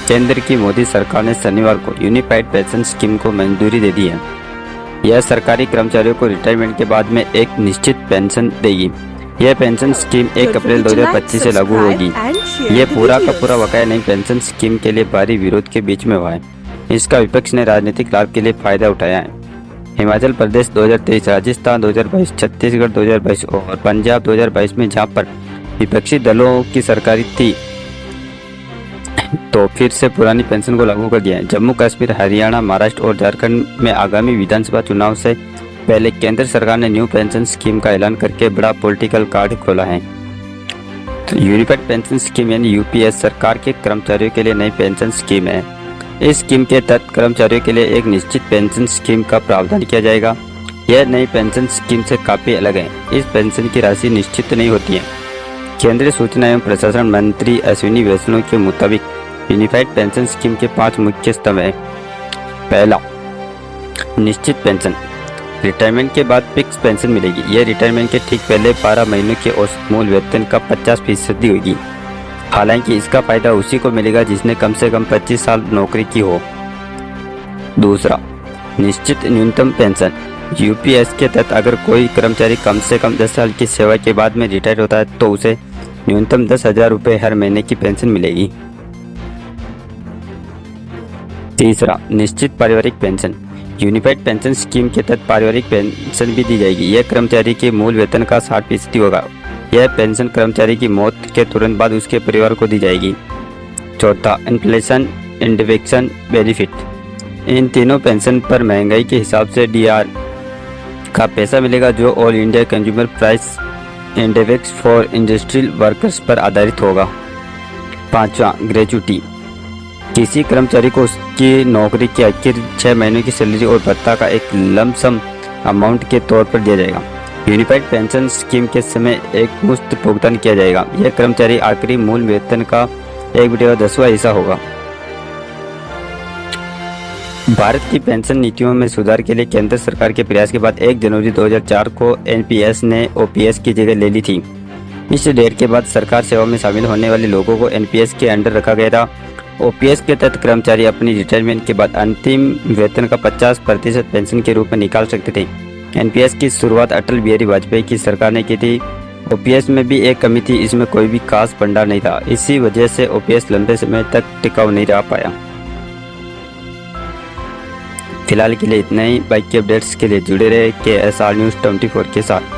केंद्र की मोदी सरकार ने शनिवार को यूनिफाइड पेंशन स्कीम को मंजूरी दे दी है। यह सरकारी कर्मचारियों को रिटायरमेंट के बाद में एक निश्चित पेंशन देगी। यह पेंशन स्कीम 1 अप्रैल 2025 से लागू होगी। यह पूरा का पूरा बकाया नई पेंशन स्कीम के लिए भारी विरोध के बीच में हुआ है। इसका विपक्ष ने राजनीतिक लाभ के लिए फायदा उठाया है। हिमाचल प्रदेश 2023, राजस्थान 2022, छत्तीसगढ़ 2022 और पंजाब 2022 में जहां पर विपक्षी दलों की सरकारी थी तो फिर से पुरानी पेंशन को लागू कर दिया है। जम्मू कश्मीर, हरियाणा, महाराष्ट्र और झारखंड में आगामी विधानसभा चुनाव से पहले केंद्र सरकार ने न्यू पेंशन स्कीम का ऐलान करके बड़ा पॉलिटिकल कार्ड खोला है। तो यूनिफाइड पेंशन स्कीम यानी यूपीएस सरकार के कर्मचारियों के लिए नई पेंशन स्कीम है। इस स्कीम के तहत कर्मचारियों के लिए एक निश्चित पेंशन स्कीम का प्रावधान किया जाएगा। यह नई पेंशन स्कीम से काफी अलग है। इस पेंशन की राशि निश्चित नहीं होती है। केंद्रीय सूचना एवं प्रशासन मंत्री अश्विनी वैष्णव के मुताबिक यूनिफाइड पेंशन स्कीम के 5 मुख्य स्तंभ हैं। पहला, निश्चित पेंशन। रिटायरमेंट के बाद फिक्स पेंशन मिलेगी। यह रिटायरमेंट के ठीक पहले 12 महीनों के औसत मूल वेतन का 50% होगी। हालांकि इसका फायदा उसी को मिलेगा जिसने कम से कम 25 साल नौकरी की हो। दूसरा, निश्चित न्यूनतम पेंशन। यूपीएस के तहत अगर कोई कर्मचारी कम से कम 10 साल की सेवा के बाद में रिटायर होता है तो उसे न्यूनतम 10,000 रुपये हर महीने की पेंशन मिलेगी। तीसरा, निश्चित पारिवारिक पेंशन। यूनिफाइड पेंशन स्कीम के तहत पारिवारिक पेंशन भी दी जाएगी। यह कर्मचारी के मूल वेतन का 60% होगा। यह पेंशन कर्मचारी की मौत के तुरंत बाद उसके परिवार को दी जाएगी। चौथा, इन्फ्लेशन इंडेक्सेशन बेनिफिट। इन तीनों पेंशन पर महंगाई के हिसाब से डीआर का पैसा मिलेगा जो all India consumer price index for industrial workers पर आधारित होगा। पांचवा, ग्रेजुटी। किसी कर्मचारी को उसकी नौकरी के आखिर 6 महीनों की सैलरी और भत्ता का एक लमसम अमाउंट के तौर पर दिया जाएगा। यूनिफाइड पेंशन स्कीम के समय एक मुफ्त भुगतान किया जाएगा। यह कर्मचारी आखिरी मूल वेतन का 1/10वां हिस्सा होगा। भारत की पेंशन नीतियों में सुधार के लिए केंद्र सरकार के प्रयास के बाद 1 जनवरी 2004 को एनपीएस ने ओपीएस की जगह ले ली थी। इस डेट के बाद सरकार सेवा में शामिल होने वाले लोगों को एनपीएस के अंडर रखा गया था। ओपीएस के तहत कर्मचारी अपनी रिटायरमेंट के बाद अंतिम वेतन का 50% पेंशन के रूप में निकाल सकते थे। एनपीएस की शुरुआत अटल बिहारी वाजपेयी की सरकार ने की थी। ओपीएस में भी एक कमी थी, इसमें कोई भी खास भंडार नहीं था। इसी वजह से ओपीएस लंबे समय तक टिकाऊ नहीं रह पाया। फिलहाल के लिए इतना ही। बाकी अपडेट्स के लिए जुड़े रहे KSR News 24 के साथ।